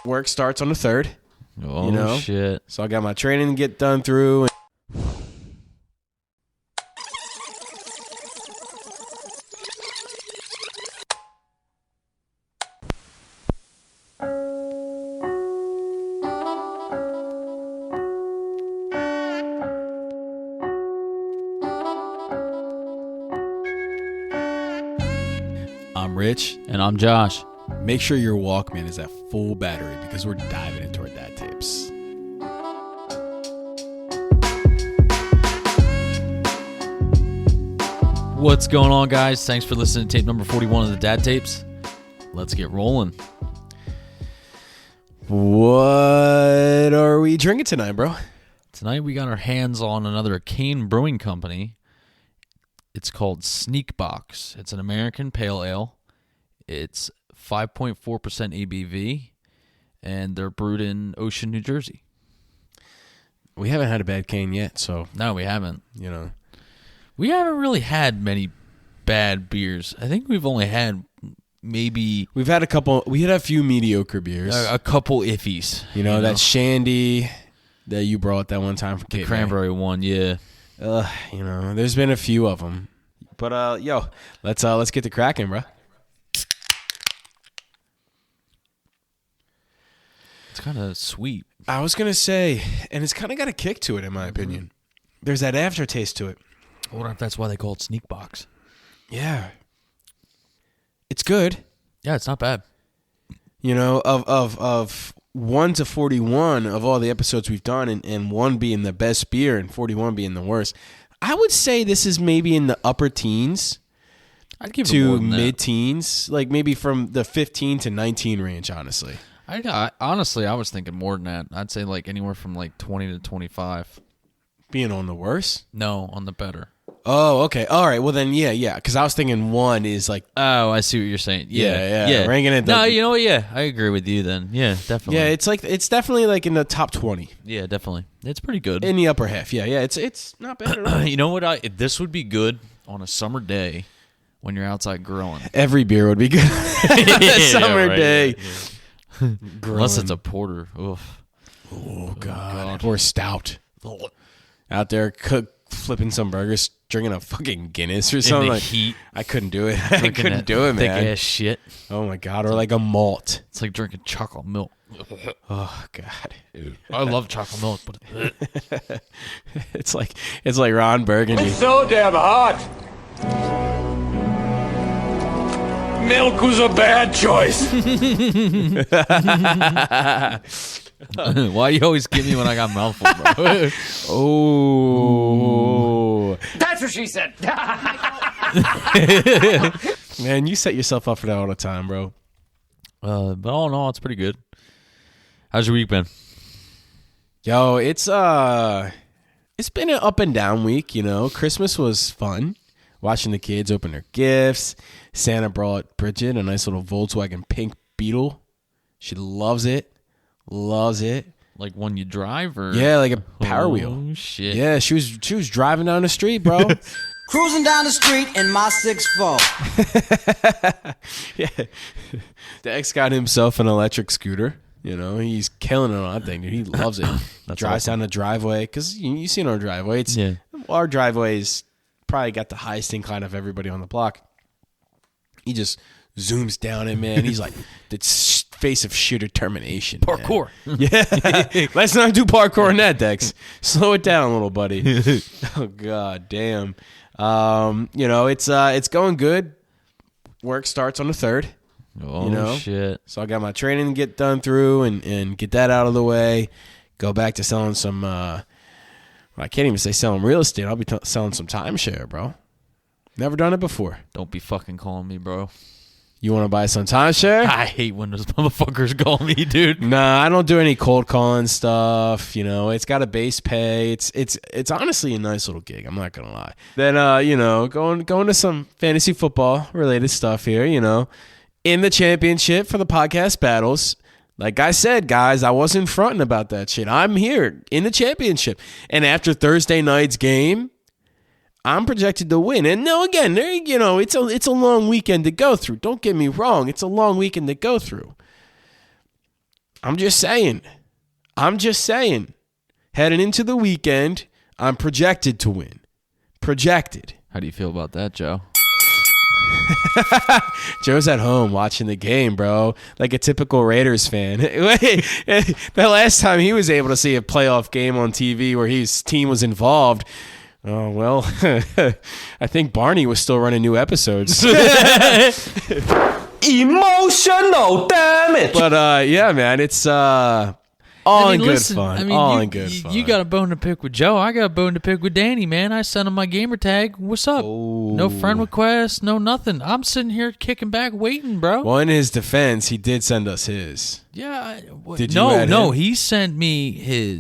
Work starts on the 3rd. Oh, shit. So I got my training to get done through. I'm Rich. And I'm Josh. Make sure your Walkman is at full battery because we're diving into our dad tapes. What's going on, guys? Thanks for listening to tape number 41 of the Dad Tapes. Let's get rolling. What are we drinking tonight, bro? Tonight we got our hands on another Kane Brewing Company. It's called Sneak Box. It's an American pale ale. It's 5.4% ABV, and they're brewed in Ocean, New Jersey. We haven't had a bad cane yet, so... No, we haven't. You know... We haven't really had many bad beers. I think we've only had maybe... We've had a couple... We had a few mediocre beers. A couple iffies. You know, that Shandy that you brought that one time for Kate. The cranberry one, yeah. You know, there's been a few of them. But, yo, let's get to cracking, bro. It's kind of sweet. I was going to say, and it's kind of got a kick to it, in my opinion. There's that aftertaste to it. I wonder if that's why they call it Sneak Box. Yeah. It's good. Yeah, it's not bad. You know, of 1 to 41 of all the episodes we've done, and 1 being the best beer and 41 being the worst, I would say this is maybe in the upper teens. I'd give it more to than mid-teens, like maybe from the 15 to 19 range, honestly. Honestly, I was thinking more than that. I'd say like anywhere from like 20 to 25. Being on the worst? No, on the better. Oh, okay. All right. Well, then, yeah. Because I was thinking 1 is like... Oh, I see what you're saying. Yeah. Ranking it... No, you know what? Yeah, I agree with you then. Yeah, definitely. Yeah, it's definitely like in the top 20. Yeah, definitely. It's pretty good. In the upper half. Yeah. It's not bad at all. You know what? This would be good on a summer day when you're outside grilling. Every beer would be good on a summer day. Yeah. Unless it's a porter. Oof. Oh, God. Or stout. Out there flipping some burgers, drinking a fucking Guinness or something. In the like, heat. I couldn't do it. I couldn't do it, man. Thick ass shit. Oh my God. Or like a malt. It's like drinking chocolate milk. Oh God. I love chocolate milk, but it's like Ron Burgundy. It's so damn hot. Milk was a bad choice. Why you always give me when I got mouthful, bro? Oh. That's what she said. Man, you set yourself up for that all the time, bro. But all in all, it's pretty good. How's your week been? Yo, it's been an up and down week, you know. Christmas was fun. Watching the kids open their gifts. Santa brought Bridget a nice little Volkswagen pink Beetle. She loves it. Loves it. Like one you drive, or yeah, like a Power Wheel. Oh shit! Yeah, she was driving down the street, bro. Cruising down the street in my 6'4". Yeah, the ex got himself an electric scooter. You know, he's killing it on that thing, dude. He loves it. Drives awesome. down the driveway because you seen our driveway. Our driveway's probably got the highest incline of everybody on the block. He just zooms down it, man. He's like the face of sheer determination. Parkour. Man. Yeah. Let's not do parkour in that, Dex. Slow it down, little buddy. Oh, God damn. You know, it's going good. Work starts on the 3rd. Oh, you know? Shit. So I got my training to get done through and get that out of the way. Go back to selling some, I can't even say selling real estate. I'll be selling some timeshare, bro. Never done it before. Don't be fucking calling me, bro. You want to buy some timeshare? I hate when those motherfuckers call me, dude. Nah, I don't do any cold calling stuff. You know, it's got a base pay. It's honestly a nice little gig. I'm not gonna lie. Then you know, going to some fantasy football related stuff here. You know, in the championship for the podcast battles. Like I said, guys, I wasn't fronting about that shit. I'm here in the championship, and after Thursday night's game, I'm projected to win. And no, again, there, you know, it's a long weekend to go through. Don't get me wrong. It's a long weekend to go through. I'm just saying. Heading into the weekend, I'm projected to win. Projected. How do you feel about that, Joe? Joe's at home watching the game, bro, like a typical Raiders fan. The last time he was able to see a playoff game on TV where his team was involved, oh, well, I think Barney was still running new episodes. Emotional damage. But, yeah, man, it's all in good fun. All in good fun. You got a bone to pick with Joe. I got a bone to pick with Danny, man. I sent him my gamer tag. What's up? Oh. No friend request, no nothing. I'm sitting here kicking back, waiting, bro. Well, in his defense, he did send us his. Yeah. Did you add No. him? He sent me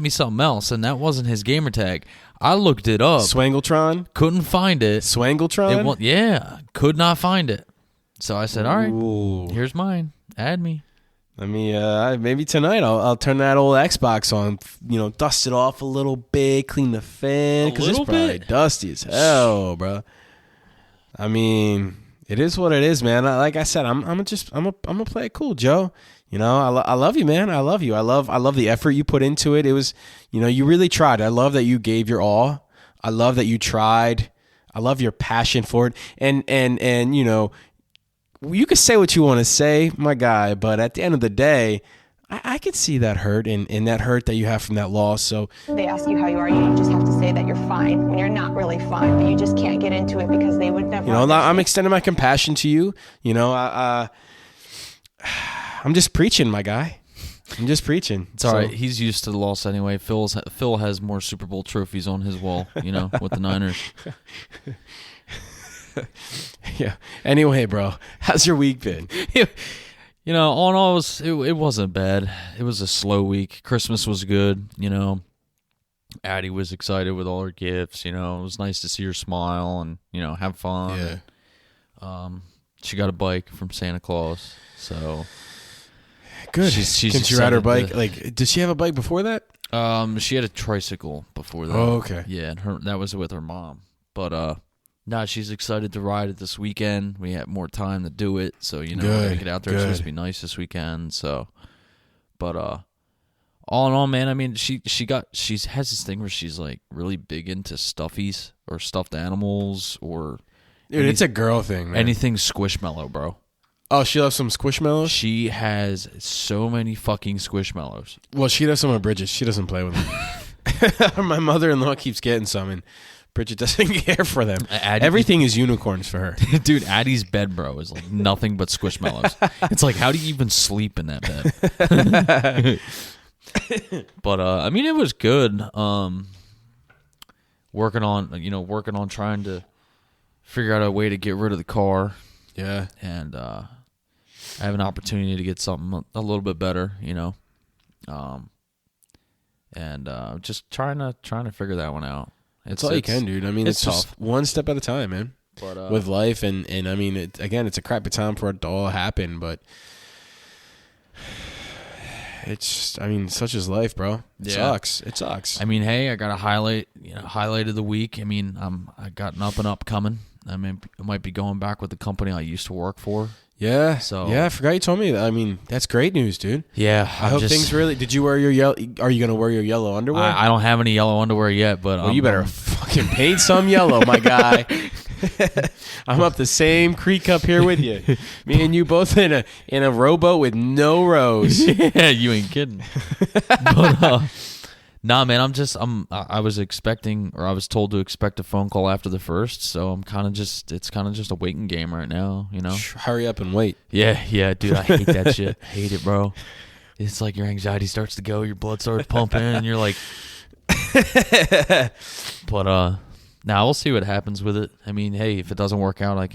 something else, and that wasn't his gamer tag. I looked it up. Swangletron? Couldn't find it. Swangletron? Yeah, could not find it. So I said, all right, Ooh. here's mine. Add me. Let me, maybe tonight I'll turn that old Xbox on, dust it off a little bit, clean the fan, because it's little probably bit? dusty as hell, bro. I mean, it is what it is, man. Like I said, I'm gonna play it cool, Joe. I love you, man. I love you. I love the effort you put into it. It was, you really tried. I love that you gave your all. I love that you tried. I love your passion for it. And you could say what you want to say, my guy, but at the end of the day, I could see that hurt and that hurt that you have from that loss. So They ask you how you are, you just have to say that you're fine when you're not really fine, but you just can't get into it because they would never. I'm extending my compassion to you. I'm just preaching, my guy. I'm just preaching. It's all right. He's used to the loss anyway. Phil has more Super Bowl trophies on his wall, with the Niners. Yeah. Anyway, bro, how's your week been? All in all, it wasn't bad. It was a slow week. Christmas was good. Addie was excited with all her gifts. It was nice to see her smile and have fun. Yeah. She got a bike from Santa Claus, so Good. She's Can she ride her excited bike? Did she have a bike before that? She had a tricycle before that. Oh, okay. Yeah, and that was with her mom. But now she's excited to ride it this weekend. We have more time to do it, so we're gonna get out there. It's supposed to be nice this weekend. So, but all in all, man, I mean, she has this thing where she's like really big into stuffies or stuffed animals or Dude, it's a girl thing, man. anything Squishmallow, bro. Oh, she loves some Squishmallows? She has so many fucking Squishmallows. Well, she does some of Bridget's. She doesn't play with them. My mother-in-law keeps getting some, and Bridget doesn't care for them. Everything is unicorns for her. Dude, Addie's bed, bro, is like nothing but Squishmallows. It's like, how do you even sleep in that bed? But I mean, it was good. Working on trying to figure out a way to get rid of the car. Yeah. And I have an opportunity to get something a little bit better, and just trying to figure that one out. It's all you can, dude. I mean, it's tough. just one step at a time, man. But, with life, and I mean, it's a crappy time for it to all happen, but it's, I mean, such is life, bro. It sucks. It sucks. I mean, hey, I got a highlight of the week. I mean, I got an up and up coming. I mean, I might be going back with the company I used to work for. Yeah. So yeah, I forgot you told me that. I mean, that's great news, dude. Yeah. I hope things really. Did you wear your yellow? Are you gonna wear your yellow underwear? I don't have any yellow underwear yet, but well, you better fucking paint some yellow, my guy. I'm up the same creek up here with you. Me and you both in a rowboat with no rows. Yeah, you ain't kidding. But nah, man, I was expecting, or I was told to expect a phone call after the first, so it's kind of just a waiting game right now, Hurry up and wait. Yeah, dude, I hate that shit. I hate it, bro. It's like your anxiety starts to go, your blood starts pumping, and you're like, but now we'll see what happens with it. I mean, hey, if it doesn't work out, I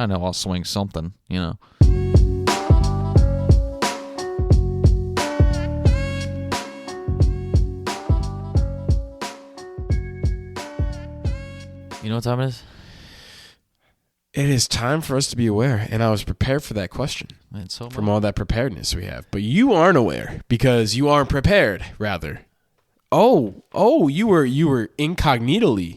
know I'll swing something, You know what time it is? It is time for us to be aware, and I was prepared for that question So from all that preparedness we have. But you aren't aware because you aren't prepared, rather. Oh, you were incognito-ish.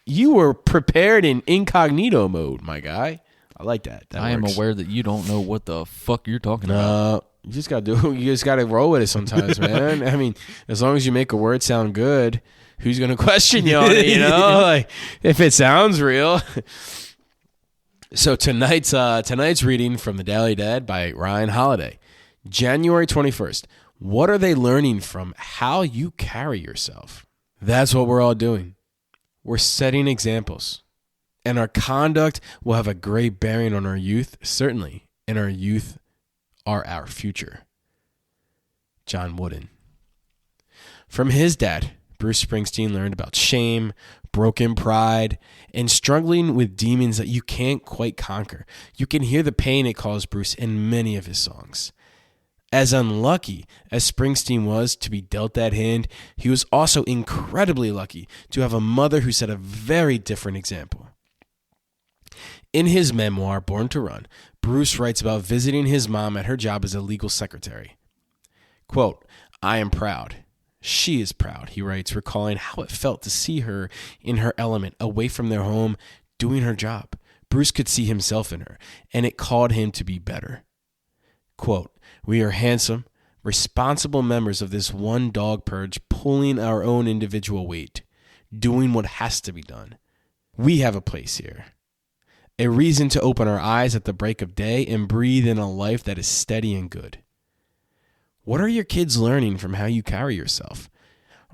You were prepared in incognito mode, my guy. I like that. I am aware that you don't know what the fuck you're talking about. You just got to you just got to roll with it sometimes, man. I mean, as long as you make a word sound good, who's going to question you on it, you know? Like, if it sounds real. So tonight's reading from The Daily Dad by Ryan Holiday. January 21st. What are they learning from how you carry yourself? That's what we're all doing. We're setting examples. And our conduct will have a great bearing on our youth, certainly. And our youth are our future. John Wooden. From his dad, Bruce Springsteen learned about shame, broken pride, and struggling with demons that you can't quite conquer. You can hear the pain it caused Bruce in many of his songs. As unlucky as Springsteen was to be dealt that hand, he was also incredibly lucky to have a mother who set a very different example. In his memoir, Born to Run, Bruce writes about visiting his mom at her job as a legal secretary. Quote, I am proud. She is proud, he writes, recalling how it felt to see her in her element, away from their home, doing her job. Bruce could see himself in her, and it called him to be better. Quote, we are handsome, responsible members of this one dog purge, pulling our own individual weight, doing what has to be done. We have a place here. A reason to open our eyes at the break of day and breathe in a life that is steady and good. What are your kids learning from how you carry yourself?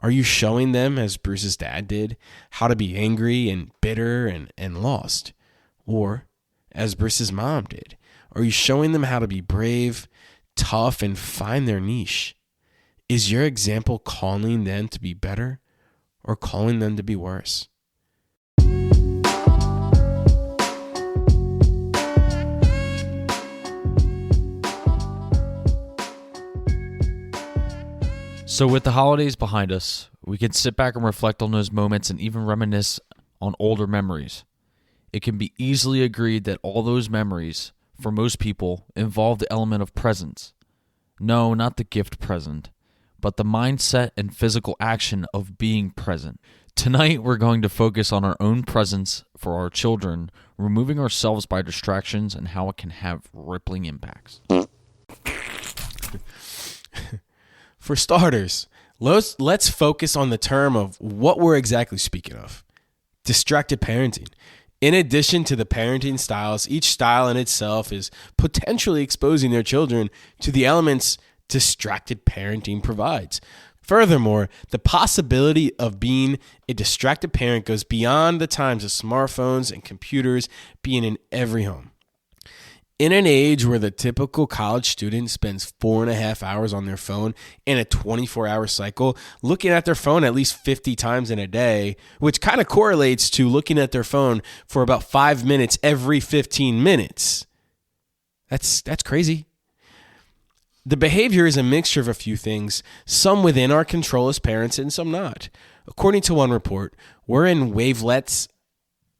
Are you showing them, as Bruce's dad did, how to be angry and bitter and lost? Or, as Bruce's mom did, are you showing them how to be brave, tough, and find their niche? Is your example calling them to be better or calling them to be worse? So with the holidays behind us, we can sit back and reflect on those moments and even reminisce on older memories. It can be easily agreed that all those memories, for most people, involve the element of presence. No, not the gift present, but the mindset and physical action of being present. Tonight, we're going to focus on our own presence for our children, removing ourselves by distractions and how it can have rippling impacts. For starters, let's focus on the term of what we're exactly speaking of. Distracted parenting. In addition to the parenting styles, each style in itself is potentially exposing their children to the elements distracted parenting provides. Furthermore, the possibility of being a distracted parent goes beyond the times of smartphones and computers being in every home. In an age where the typical college student spends 4.5 hours on their phone in a 24-hour cycle, looking at their phone at least 50 times in a day, which kind of correlates to looking at their phone for about 5 minutes every 15 minutes. That's crazy. The behavior is a mixture of a few things, some within our control as parents and some not. According to one report, we're in wavelets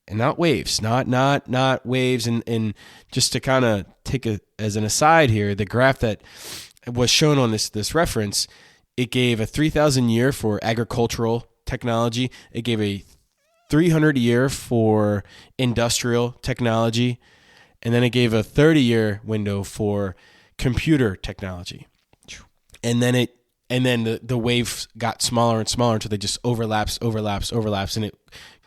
and not waves, not waves. And just to kind of take as an aside here, the graph that was shown on this reference, it gave a 3,000 year for agricultural technology. It gave a 300 year for industrial technology. And then it gave a 30-year window for computer technology. And then the wave got smaller and smaller until they just overlaps.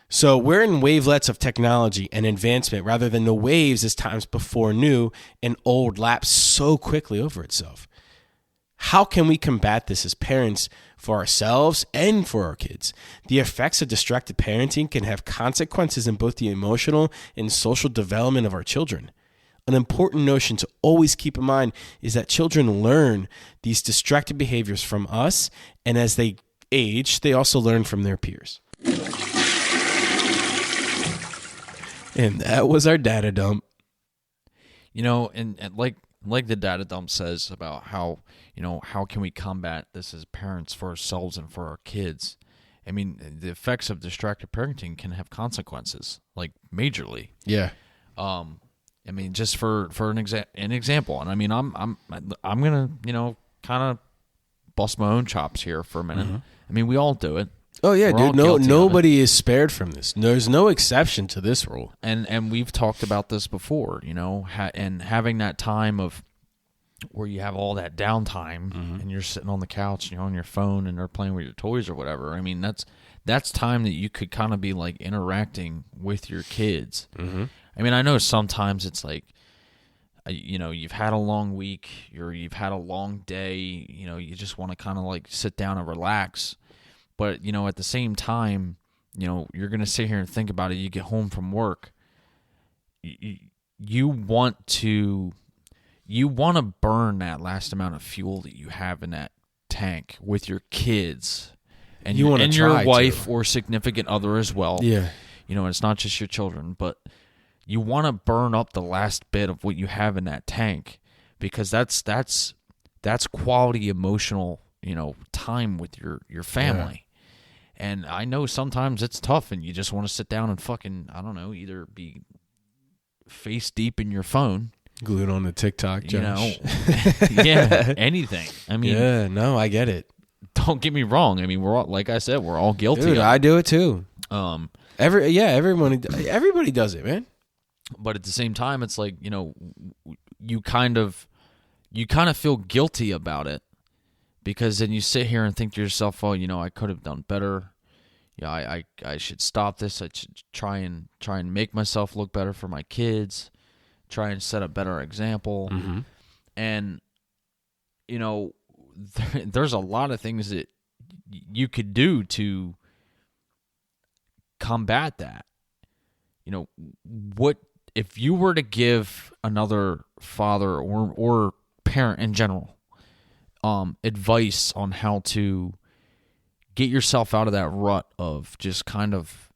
So we're in wavelets of technology and advancement rather than the waves as times before new and old lapse so quickly over itself. How can we combat this as parents for ourselves and for our kids? The effects of distracted parenting can have consequences in both the emotional and social development of our children. An important notion to always keep in mind is that children learn these distracted behaviors from us, and as they age, they also learn from their peers. And that was our data dump. You know, and like the data dump says about how, how can we combat this as parents for ourselves and for our kids? I mean, the effects of distracted parenting can have consequences, like majorly. Yeah. I mean, just for an example, and I mean, I'm gonna kind of bust my own chops here for a minute. Mm-hmm. I mean, we all do it. Oh yeah, We're all dude. No, guilty of it. nobody is spared from this. There's no exception to this rule. And we've talked about this before, and having that time of where you have all that downtime and you're sitting on the couch and you're on your phone and they're playing with your toys or whatever. I mean, that's time that you could kind of be like interacting with your kids. Mm-hmm. I mean, I know sometimes it's like, you've had a long week, you've had a long day, you just want to kind of like sit down and relax. But, at the same time, you're going to sit here and think about it. You get home from work. You want to burn that last amount of fuel that you have in that tank with your kids and your wife or significant other as well. Yeah. It's not just your children, but you want to burn up the last bit of what you have in that tank, because that's quality emotional, time with your family. Yeah. And I know sometimes it's tough and you just want to sit down and fucking, I don't know, either be face deep in your phone, glued on the TikTok, Josh. Yeah, anything. I mean, yeah, no, I get it. Don't get me wrong. I mean, we're all, like I said, we're all guilty. Dude, I do it too. Everybody does it, man. But at the same time, it's like, you kind of feel guilty about it, because then you sit here and think to yourself, oh, I could have done better. Yeah, I should stop this. I should try and make myself look better for my kids. Try and set a better example. Mm-hmm. And, there's a lot of things that you could do to combat that. What if you were to give another father or parent in general advice on how to get yourself out of that rut of just kind of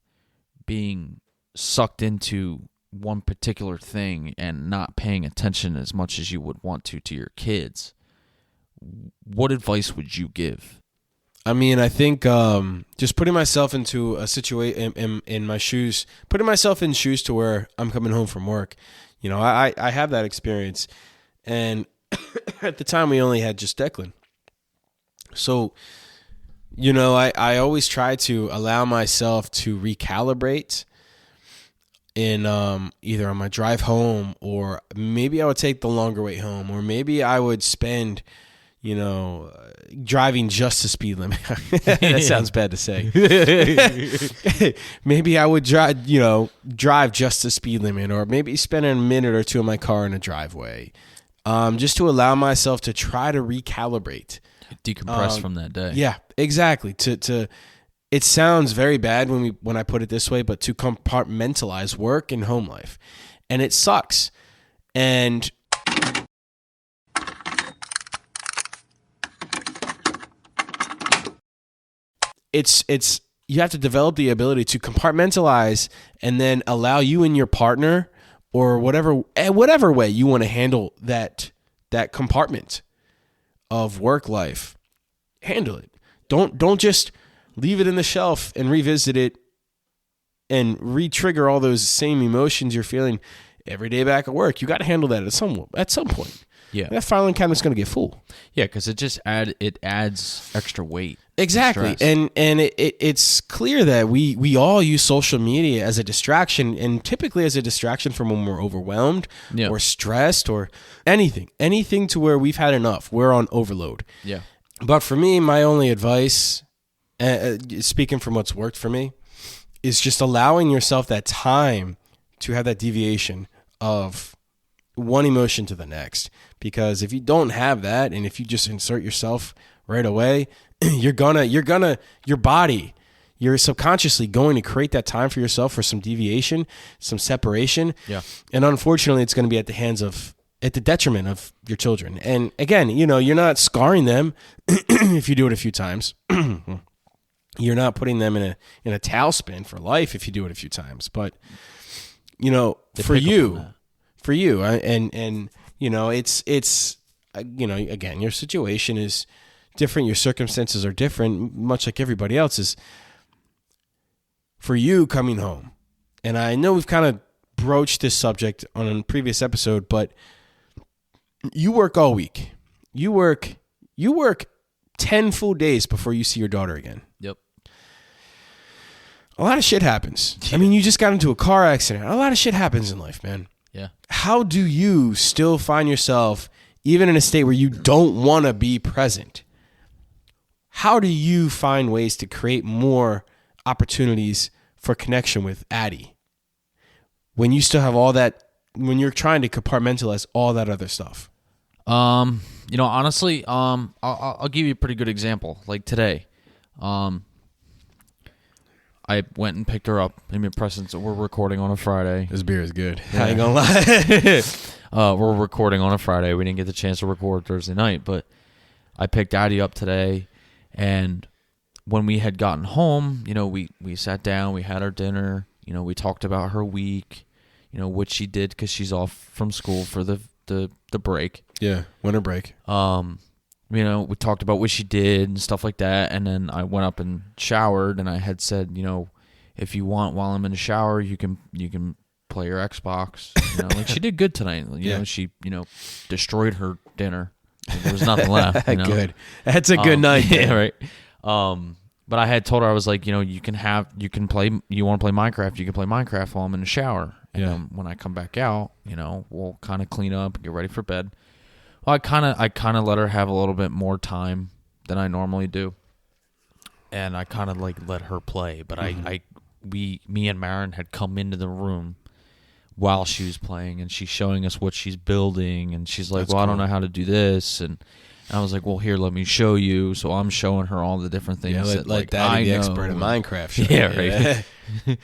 being sucked into one particular thing and not paying attention as much as you would want to your kids, what advice would you give? I mean, I think just putting myself into a situation in my shoes, putting myself in shoes to where I'm coming home from work. I have that experience. And at the time, we only had just Declan. So, I always try to allow myself to recalibrate in either on my drive home, or maybe I would take the longer way home, or maybe I would spend, driving just the speed limit. That sounds bad to say. Maybe I would drive just the speed limit, or maybe spend a minute or two in my car in a driveway, just to allow myself to try to recalibrate, decompress from that day. Yeah, exactly. To it sounds very bad when I put it this way, but to compartmentalize work and home life, and it sucks. And it's you have to develop the ability to compartmentalize, and then allow you and your partner, or whatever way you want to handle that compartment of work life, handle it. Don't just leave it in the shelf and revisit it and re-trigger all those same emotions you're feeling every day back at work. You got to handle that at some point. Yeah, that filing cabinet's going to get full. Yeah, because it adds extra weight. Exactly, and it's clear that we all use social media as a distraction, and typically as a distraction from when we're overwhelmed or stressed or anything to where we've had enough. We're on overload. Yeah, but for me, my only advice, speaking from what's worked for me, is just allowing yourself that time to have that deviation of one emotion to the next. Because if you don't have that, and if you just insert yourself right away, you're subconsciously going to create that time for yourself for some deviation, some separation. Yeah. And unfortunately, it's going to be at the detriment of your children. And again, you're not scarring them if you do it a few times. You're not putting them in a tailspin for life if you do it a few times. But for you, it's again, your situation is different. Your circumstances are different, much like everybody else's. For you coming home, and I know we've kind of broached this subject on a previous episode, but you work all week. You work 10 full days before you see your daughter again. Yep. A lot of shit happens. I mean, you just got into a car accident. A lot of shit happens in life, man. Yeah. How do you still find yourself, even in a state where you don't want to be present? How do you find ways to create more opportunities for connection with Addie when you still have all that, when you're trying to compartmentalize all that other stuff? Honestly, I'll give you a pretty good example. Like today, I went and picked her up. I mean, presents. We're recording on a Friday. This beer is good. I ain't gonna lie. We're recording on a Friday. We didn't get the chance to record Thursday night, but I picked Addie up today, and when we had gotten home, we sat down, we had our dinner, we talked about her week, what she did because she's off from school for the break. Yeah, winter break. We talked about what she did and stuff like that, and then I went up and showered, and I had said, if you want, while I'm in the shower, you can play your Xbox. Like she did good tonight. She destroyed her dinner. There was nothing left. Good. That's a good night. Yeah, right. But I had told her, I was like, you want to play Minecraft, you can play Minecraft while I'm in the shower. And when I come back out, we'll kind of clean up and get ready for bed. Well, I kind of let her have a little bit more time than I normally do, and I kind of like let her play. But me and Maren had come into the room while she was playing, and she's showing us what she's building, and she's like, I don't know how to do this, and I was like, well, here, let me show you. So I'm showing her all the different things. Yeah, that, like Daddy, the expert in Minecraft. Yeah, right.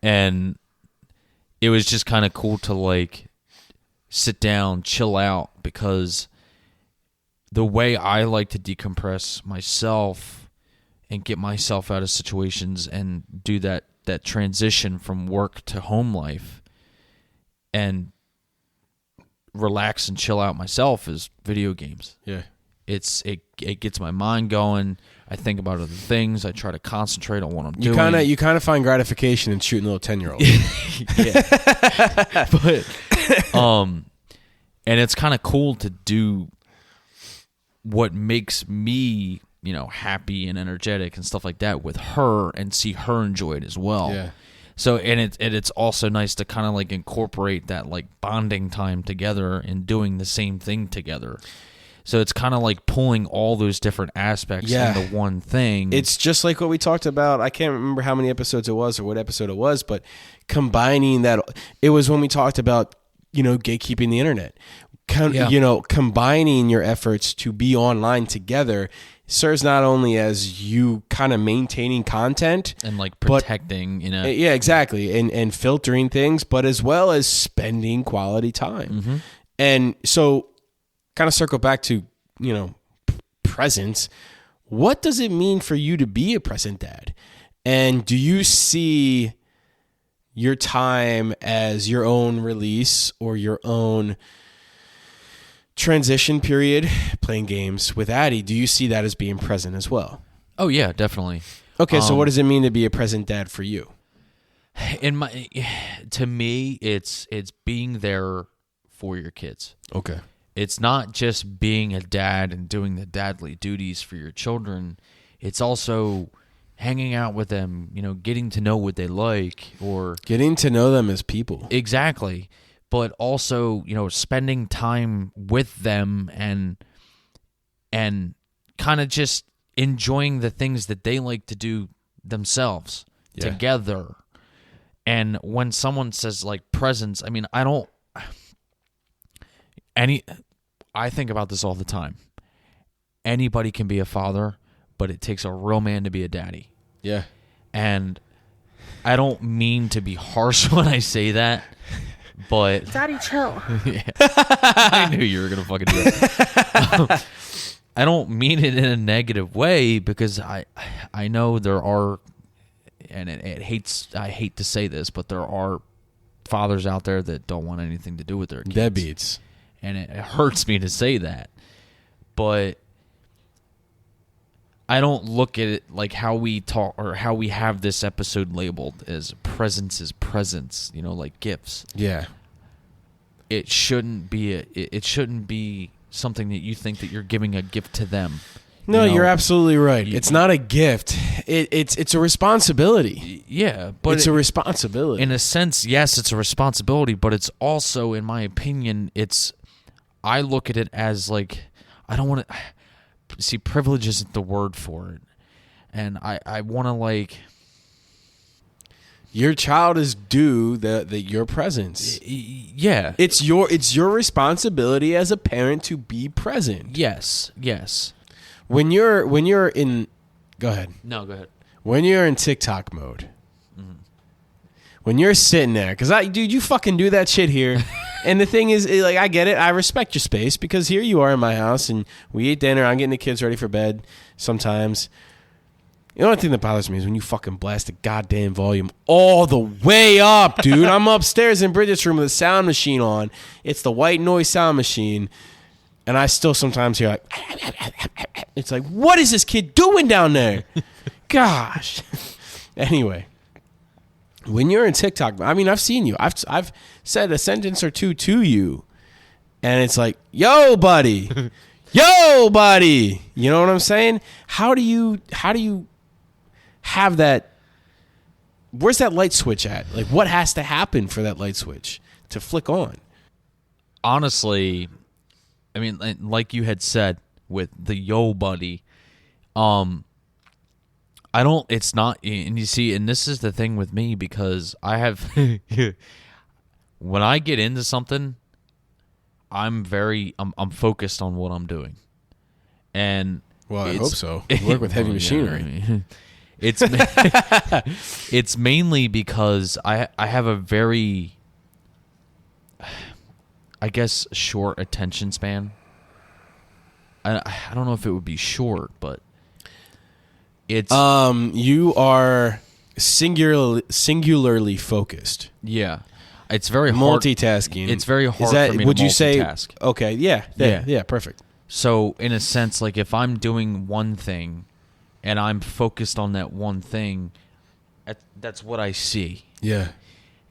And it was just kind of cool to like sit down, chill out, because the way I like to decompress myself and get myself out of situations and do that transition from work to home life and relax and chill out myself is video games. Yeah. It gets my mind going. I think about other things. I try to concentrate on what I'm doing. You kind of find gratification in shooting little 10-year-olds. Yeah. But and it's kind of cool to do what makes me, happy and energetic and stuff like that with her and see her enjoy it as well. Yeah. So it's also nice to kind of like incorporate that like bonding time together and doing the same thing together. So it's kind of like pulling all those different aspects into one thing. It's just like what we talked about. I can't remember how many episodes it was or what episode it was, but combining that, it was when we talked about, gatekeeping the internet. Combining your efforts to be online together serves not only as you kind of maintaining content and like protecting, Yeah, exactly. And filtering things, but as well as spending quality time. Mm-hmm. And so kind of circle back to, presence. What does it mean for you to be a present dad? And do you see your time as your own release or your own transition period playing games with Addie? Do you see that as being present as well? Oh yeah, definitely. Okay, so what does it mean to be a present dad for you? To me, it's being there for your kids. Okay. It's not just being a dad and doing the dadly duties for your children. It's also hanging out with them, getting to know what they like, or getting to know them as people. Exactly. But also, spending time with them and kind of just enjoying the things that they like to do themselves together. And when someone says like presence, I mean, I think about this all the time. Anybody can be a father, but it takes a real man to be a daddy. Yeah. And I don't mean to be harsh when I say that, but Daddy, chill. Yeah. I knew you were going to fucking do it. I don't mean it in a negative way, because I know there are, and I hate to say this, but there are fathers out there that don't want anything to do with their kids. Deadbeats. And it hurts me to say that, but I don't look at it like how we talk or how we have this episode labeled as presence is presence, like gifts. Yeah. It shouldn't be something that you think that you're giving a gift to them. No, You know? you're absolutely right. It's not a gift. It's a responsibility. Yeah, but It's a responsibility. in a sense, yes, it's a responsibility, but it's also, in my opinion, I look at it as like, I don't want to see, privilege isn't the word for it, and I want to like. Your child is due your presence. Yeah. It's your responsibility as a parent to be present. Yes. When you're in, go ahead. No, go ahead. When you're in TikTok mode, when you're sitting there, because dude, you fucking do that shit here. And the thing is, like, I get it. I respect your space because here you are in my house and we eat dinner. I'm getting the kids ready for bed sometimes. The only thing that bothers me is when you fucking blast the goddamn volume all the way up, dude. I'm upstairs in Bridget's room with a sound machine on. It's the white noise sound machine. And I still sometimes hear like, it's like, what is this kid doing down there? Gosh. Anyway, when you're in TikTok, I mean, I've seen you. I've said a sentence or two to you. And it's like, yo, buddy. Yo, buddy. You know what I'm saying? How do you have that? Where's that light switch at? Like, what has to happen for that light switch to flick on? Honestly, I mean, like you had said with the yo buddy, I don't. It's not. And you see, and this is the thing with me because I have. When I get into something, I'm focused on what I'm doing, and well, I hope so. You work with heavy machinery. Yeah, it's mainly because I have a very, I guess, short attention span. I don't know if it would be short, but it's you are singularly focused. Yeah, it's very hard. Multitasking. It's very hard for me to would you say? multitask. Okay, yeah, perfect. So in a sense, like if I'm doing one thing and I'm focused on that one thing, that's what I see. Yeah.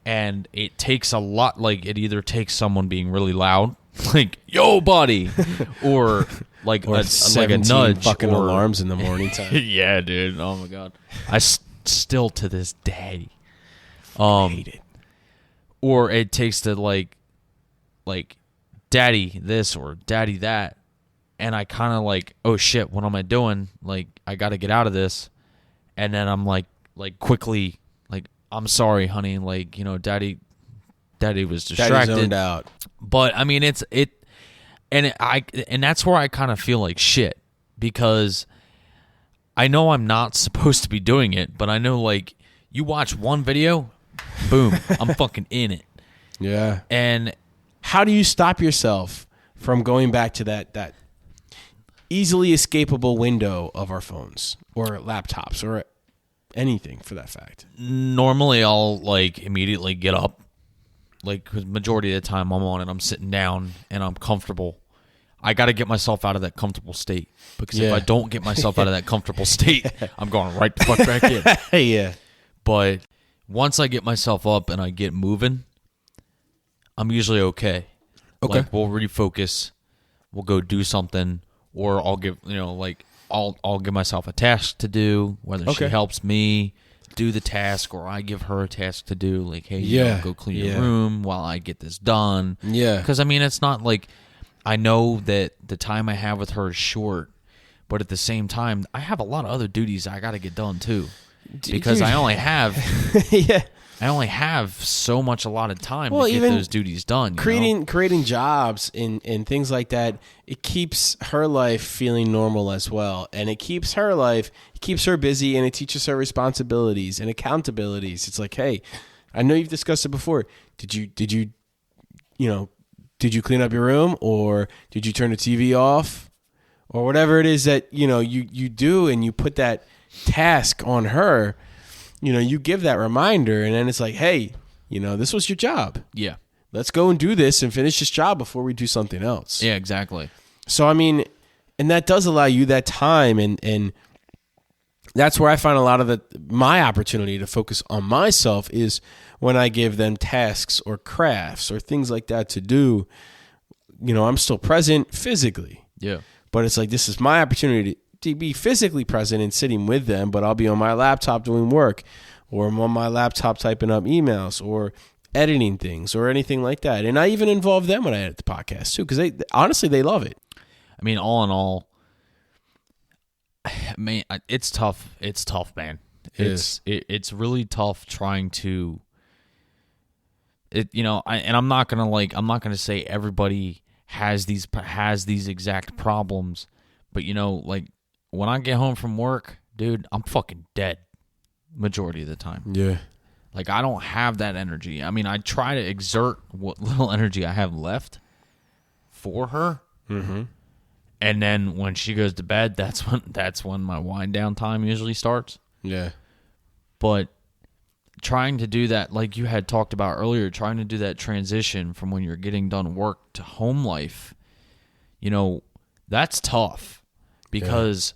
And it takes a lot, like it either takes someone being really loud, like, yo, buddy, or like Or like a nudge. fucking or, alarms in the morning time. Yeah, dude. Oh, my God. I still to this day. Hate it. Or it takes to like, daddy this or daddy that. And I kind of like, oh, shit, what am I doing? Like, I got to get out of this. And then I'm like quickly, like, I'm sorry, honey. Like, you know, daddy was distracted. Daddy zoned out. But I mean, and that's where I kind of feel like shit because I know I'm not supposed to be doing it, but I know like you watch one video, boom, I'm fucking in it. Yeah. And how do you stop yourself from going back to that easily escapable window of our phones or laptops or anything for that fact? Normally I'll like immediately get up. Like, because majority of the time I'm on it, I'm sitting down and I'm comfortable. I got to get myself out of that comfortable state because if I don't get myself out of that comfortable state, I'm going right the fuck back in. Yeah. But once I get myself up and I get moving, I'm usually okay. Okay. Like, we'll refocus, we'll go do something, or I'll give I'll give myself a task to do, whether she helps me do the task or I give her a task to do, like, hey, you know, go clean your room while I get this done. Yeah. Because, I mean, it's not like I know that the time I have with her is short, but at the same time, I have a lot of other duties I got to get done, too. Because I only have I only have so much a lot of time to get those duties done. Creating jobs and things like that, it keeps her life feeling normal as well. And it keeps her busy, and it teaches her responsibilities and accountabilities. It's like, hey, I know you've discussed it before. Did you clean up your room, or did you turn the TV off, or whatever it is that, you do, and you put that task on her. You give that reminder, and then it's like, hey, this was your job. Yeah. Let's go and do this and finish this job before we do something else. Yeah, exactly. So, I mean, and that does allow you that time, and that's where I find a lot of my opportunity to focus on myself is when I give them tasks or crafts or things like that to do. I'm still present physically. Yeah. But it's like, this is my opportunity to be physically present and sitting with them, but I'll be on my laptop doing work, or I'm on my laptop typing up emails or editing things or anything like that. And I even involve them when I edit the podcast too, because honestly, they love it. I mean, all in all, man, it's tough. It's tough, man. It's really tough trying to. I'm not gonna say everybody has these exact problems, but like when I get home from work, dude, I'm fucking dead majority of the time. Yeah. Like, I don't have that energy. I mean, I try to exert what little energy I have left for her. Mm-hmm. And then when she goes to bed, that's when my wind down time usually starts. Yeah. But trying to do that, like you had talked about earlier, trying to do that transition from when you're getting done work to home life, that's tough because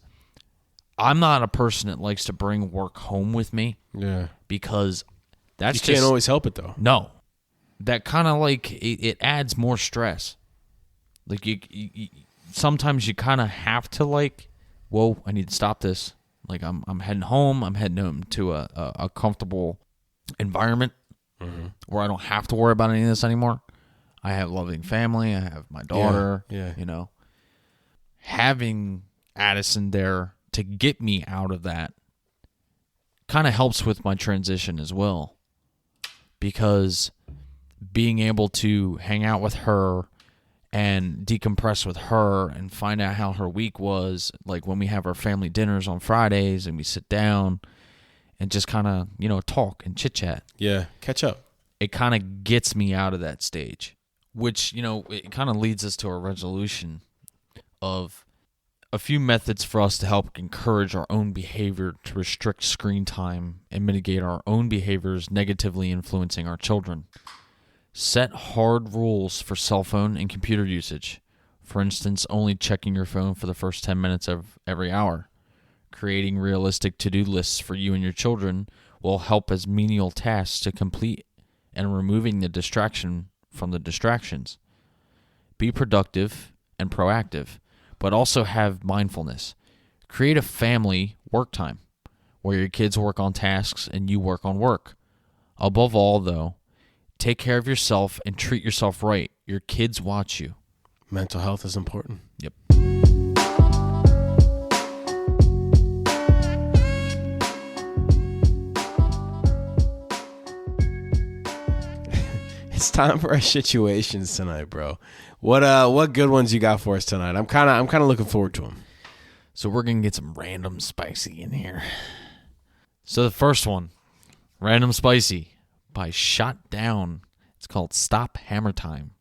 I'm not a person that likes to bring work home with me. Yeah. Because you can't always help it, though. No. That kind of like, it adds more stress. Like, you sometimes you kind of have to like, whoa, I need to stop this. Like, I'm heading home. I'm heading home to a comfortable environment where I don't have to worry about any of this anymore. I have a loving family. I have my daughter. Yeah. Having Addison there to get me out of that kind of helps with my transition as well. Because being able to hang out with her and decompress with her and find out how her week was, like when we have our family dinners on Fridays and we sit down and just kind of, talk and chit-chat. Yeah, catch up. It kind of gets me out of that stage, which, it kind of leads us to a resolution of a few methods for us to help encourage our own behavior to restrict screen time and mitigate our own behaviors negatively influencing our children. Set hard rules for cell phone and computer usage. For instance, only checking your phone for the first 10 minutes of every hour. Creating realistic to-do lists for you and your children will help as menial tasks to complete and removing the distraction from the distractions. Be productive and proactive, but also have mindfulness. Create a family work time where your kids work on tasks and you work on work. Above all, though, take care of yourself and treat yourself right. Your kids watch you. Mental health is important. Yep. It's time for our situations tonight, bro. What good ones you got for us tonight? I'm kind of looking forward to them. So we're gonna get some random spicy in here. So the first one, random spicy by Shot Down. It's called Stop Hammer Time.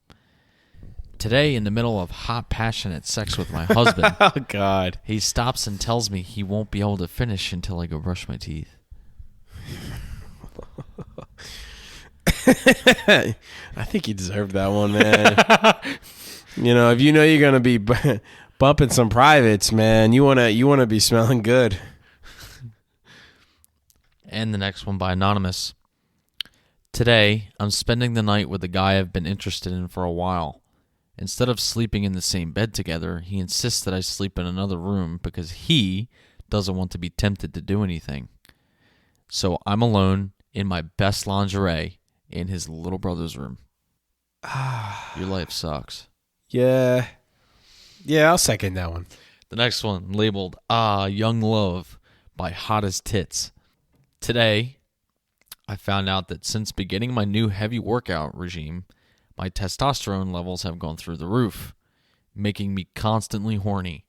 Today, in the middle of hot, passionate sex with my husband, Oh God, he stops and tells me he won't be able to finish until I go brush my teeth. I think you deserved that one, man. If you know you're gonna be bumping some privates, man, you wanna be smelling good. And the next one by Anonymous. Today, I'm spending the night with a guy I've been interested in for a while. Instead of sleeping in the same bed together, he insists that I sleep in another room because he doesn't want to be tempted to do anything. So I'm alone in my best lingerie in his little brother's room. Your life sucks. Yeah, I'll second that one. The next one, labeled Young Love by Hot as Tits. Today, I found out that since beginning my new heavy workout regime, my testosterone levels have gone through the roof, making me constantly horny.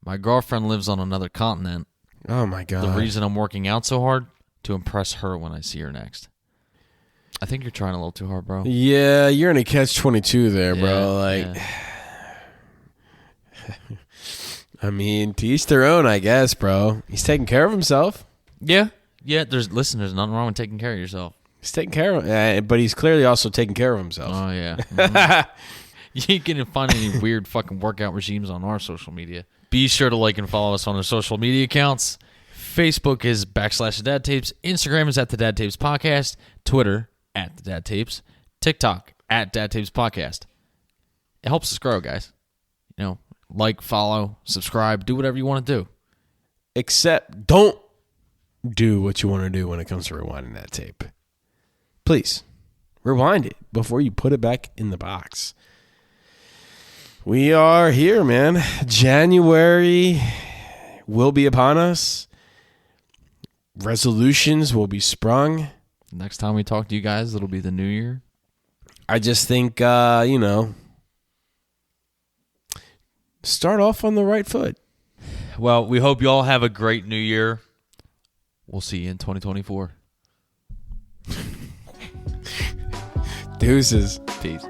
My girlfriend lives on another continent. Oh my God. The reason I'm working out so hard? To impress her when I see her next. I think you're trying a little too hard, bro. Yeah, you're in a catch-22 there, bro. I mean, to each their own, I guess, bro. He's taking care of himself. Yeah. There's nothing wrong with taking care of yourself. He's taking care of, but he's clearly also taking care of himself. Oh yeah. Mm-hmm. You can't find any weird fucking workout regimes on our social media. Be sure to like and follow us on our social media accounts. Facebook is /TheDadTapes. Instagram is @TheDadTapes Podcast. Twitter @TheDadTapes. TikTok @DadTapes Podcast. It helps us grow, guys. Like, follow, subscribe, do whatever you want to do. Except don't do what you want to do when it comes to rewinding that tape. Please, rewind it before you put it back in the box. We are here, man. January will be upon us. Resolutions will be sprung. Next time we talk to you guys, it'll be the new year. I just think, start off on the right foot. Well, we hope you all have a great new year. We'll see you in 2024. Deuces. Peace.